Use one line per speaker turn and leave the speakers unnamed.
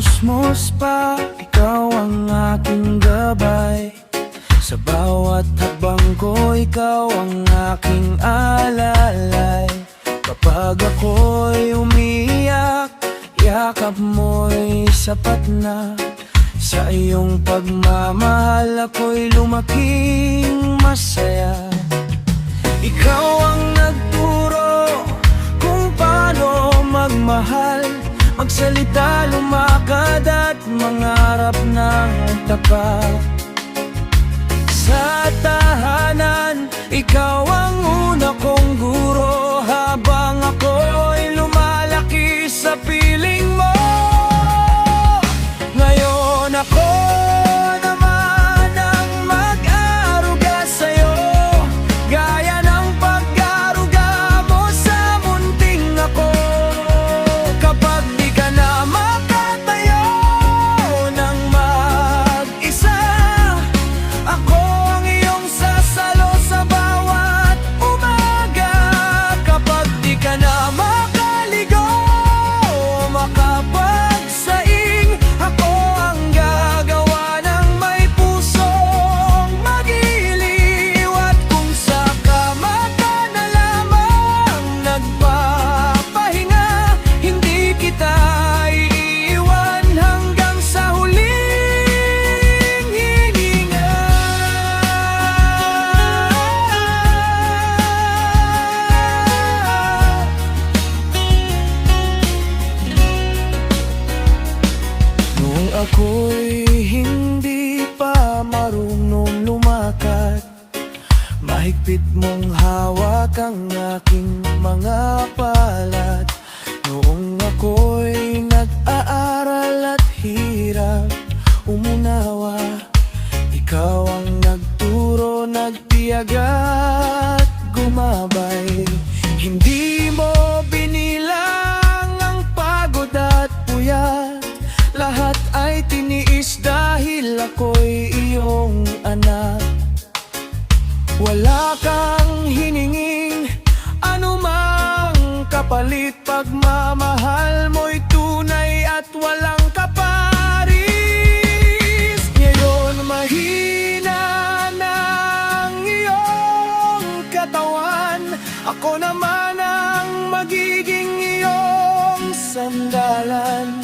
musmos pa, ikaw ang aking gabay. Sa bawat hakbang ko, ikaw ang aking alalay. Kapag ako'y umiiyak, yakap mo'y sapat na. Sa iyong pagmamahal, ako'y lumaking masaya. Ikaw ang nagturo kung paano magmahal, magsalita, lumakad at mangarap ng tapat. Sa tahanan, ikaw ang una kong guro, habang ako'y lumalaki sa piling mo. Ngayon ako naman ang mag-aruga sa'yo, gaya ng pag-aruga mo sa munting ako. Kapag di ka na makatayo ng mag-isa, ako ang iyong sasalo sa bawat umaga. Kapag di ka na makaligo, makapagsaing, ako ang gagawa ng may pusong mag-iliw. At kung sa kama ka na lamang nagpapahinga, hindi kita iiwan hanggang sa huling hininga. Noong ako'y hindi pa marunong lumakad, mahigpit mong hawak ang aking mga palad. Noong ako'y nag-aaral at hirap umunawa, ikaw ang nagturo, nagtiyag at gumabay. Hindi mo binilang ang pagod at puyat, lahat ay tiniis dahil ako'y iyong anak. Wala kang hininging anumang kapalit, pagmamahal mo'y tunay at walang kaparis. Ngayon mahina ng iyong katawan, ako naman ang magiging iyong sandalan.